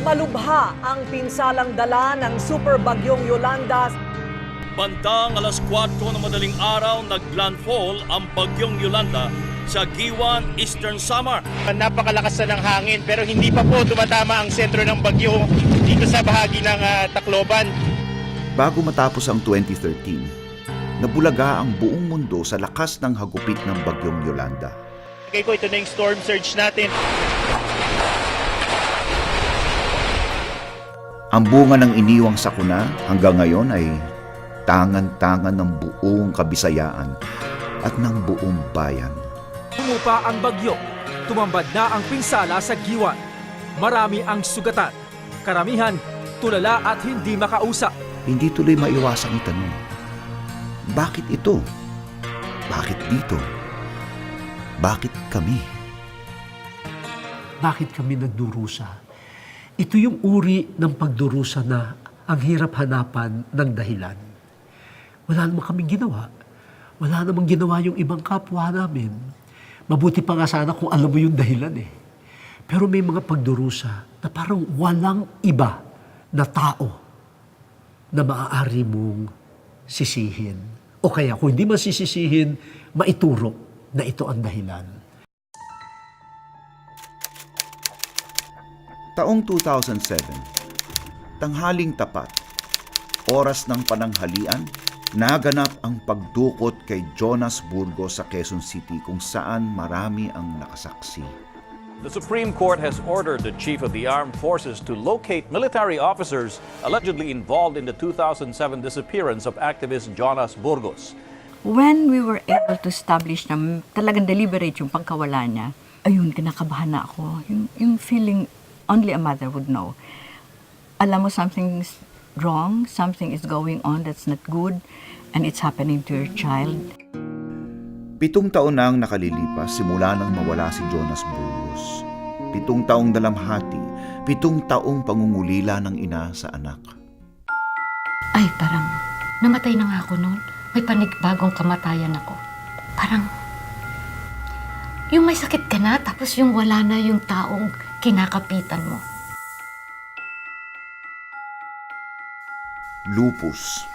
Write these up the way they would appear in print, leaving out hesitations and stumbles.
Malubha ang pinsalang dala ng super bagyong Yolanda. Bandang alas 4 ng madaling araw, naglandfall ang bagyong Yolanda sa Giwan, Eastern Samar. Napakalakas na ng hangin pero hindi pa po tumatama ang sentro ng bagyo dito sa bahagi ng Tacloban. Bago matapos ang 2013, nabulaga ang buong mundo sa lakas ng hagupit ng bagyong Yolanda. Okay ko, ito na yung storm surge natin. Ang bunga ng iniwang sakuna hanggang ngayon ay tangan-tangan ng buong Kabisayaan at ng buong bayan. Humupa ang bagyo, tumambad na ang pinsala sa Giwan. Marami ang sugatan, karamihan tulala at hindi makausap. Hindi tuloy maiwasang itanong, bakit ito? Bakit dito? Bakit kami? Bakit kami nagdurusa? Ito yung uri ng pagdurusa na ang hirap hanapan ng dahilan. Wala namang kaming ginawa. Wala namang ginawa yung ibang kapwa namin. Mabuti pa nga sana kung alam mo yung dahilan eh. Pero may mga pagdurusa na parang walang iba na tao na maaari mong sisihin. O kaya kung hindi man sisisihin, maituro na ito ang dahilan. Taong 2007, tanghaling tapat, oras ng pananghalian, naganap ang pagdukot kay Jonas Burgos sa Quezon City kung saan marami ang nakasaksi. The Supreme Court has ordered the Chief of the Armed Forces to locate military officers allegedly involved in the 2007 disappearance of activist Jonas Burgos. When we were able to establish na talagang deliberate yung pagkawala niya, ayun, kinakabahan na ako. Yung feeling only a mother would know. Alam mo, something's wrong, something is going on that's not good, and it's happening to your child. 7 taon na ang nakalilipas simula nang mawala si Jonas Burgos. 7 taong dalamhati, 7 taong pangungulila ng ina sa anak. Ay, parang namatay na nga ako noon. May panigbagong kamatayan ako. Parang yung may sakit ka na, tapos yung wala na yung taong kinakapitan mo. Lupus,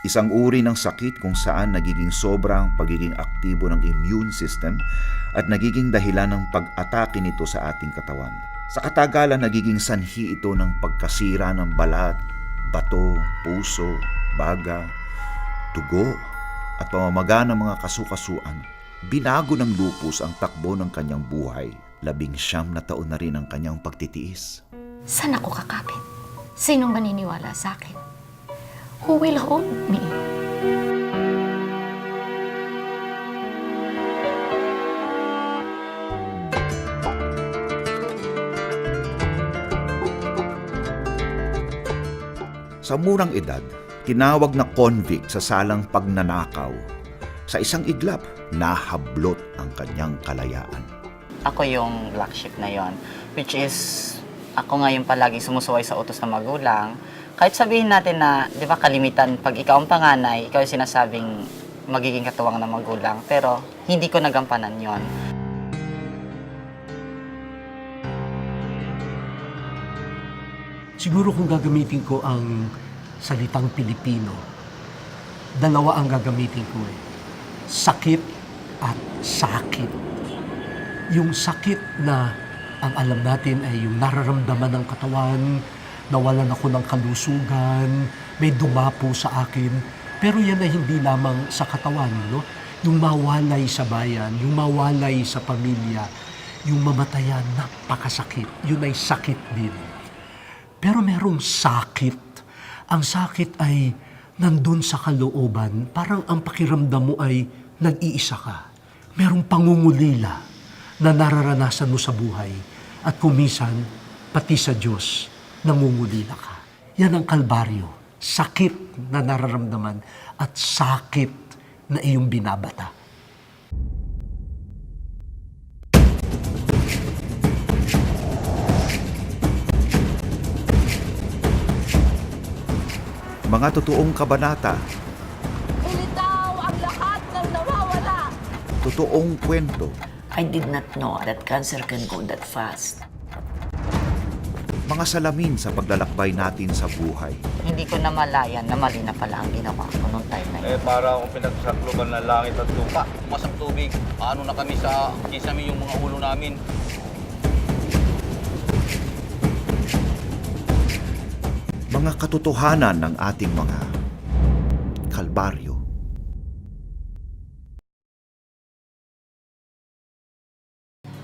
isang uri ng sakit kung saan nagiging sobrang pagiging aktibo ng immune system at nagiging dahilan ng pag-atake nito sa ating katawan. Sa katagalan, nagiging sanhi ito ng pagkasira ng balat, bato, puso, baga, dugo at pamamaga ng mga kasukasuan. Binago ng lupus ang takbo ng kanyang buhay. 19 na taon na rin ang kanyang pagtitiis. Saan ako kakapit? Sinong maniniwala sa akin? Who will hold me? Sa murang edad, tinawag na convict sa salang pagnanakaw. Sa isang iglap, nahablot ang kanyang kalayaan. Ako yung black sheep na yon, which is ako nga yung palaging sumusuway sa utos ng magulang. Kahit sabihin natin na, di ba, kalimitan, pag ikaw ang panganay, ikaw yung sinasabing magiging katuwang ng magulang. Pero hindi ko nagampanan yon. Siguro kung gagamitin ko ang salitang Pilipino, dalawa ang gagamitin ko eh. Sakit at sakit. Yung sakit na ang alam natin ay yung nararamdaman ng katawan, nawalan ako ng kalusugan, may dumapo sa akin. Pero yan ay hindi lamang sa katawan, no? Yung mawalay sa bayan, yung mawalay sa pamilya, yung mamatayan, napakasakit. Yun ay sakit din. Pero merong sakit. Ang sakit ay nandun sa kalooban, parang ang pakiramdam mo ay nag-iisa ka. Merong pangungulila na nararanasan mo sa buhay at kumisan, pati sa Diyos, nangungulila ka. Yan ang kalbaryo. Sakit na nararamdaman at sakit na iyong binabata. Mga totoong kabanata, Ilitaw ang lahat ng nawawala. totoong kwento, I did not know that cancer can go that fast. mga salamin sa paglalakbay natin sa buhay. Hindi ko na malayan na mali na pala ang ginawa ko nung time na yun. Para akong pinagsakluban ng langit at lupa. Masang tubig, paano na kami sa kisame yung mga ulo namin. Mga katotohanan ng ating mga kalbaryo.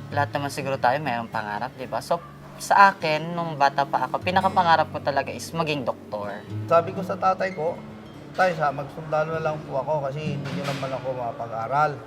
Lahat naman siguro tayo mayroong pangarap, di ba? So, sa akin, nung bata pa ako, pinakapangarap ko talaga is maging doktor. Sabi ko sa tatay ko, tay, sa magsundalo na lang po ako kasi hindi nyo naman ako mapag-aral.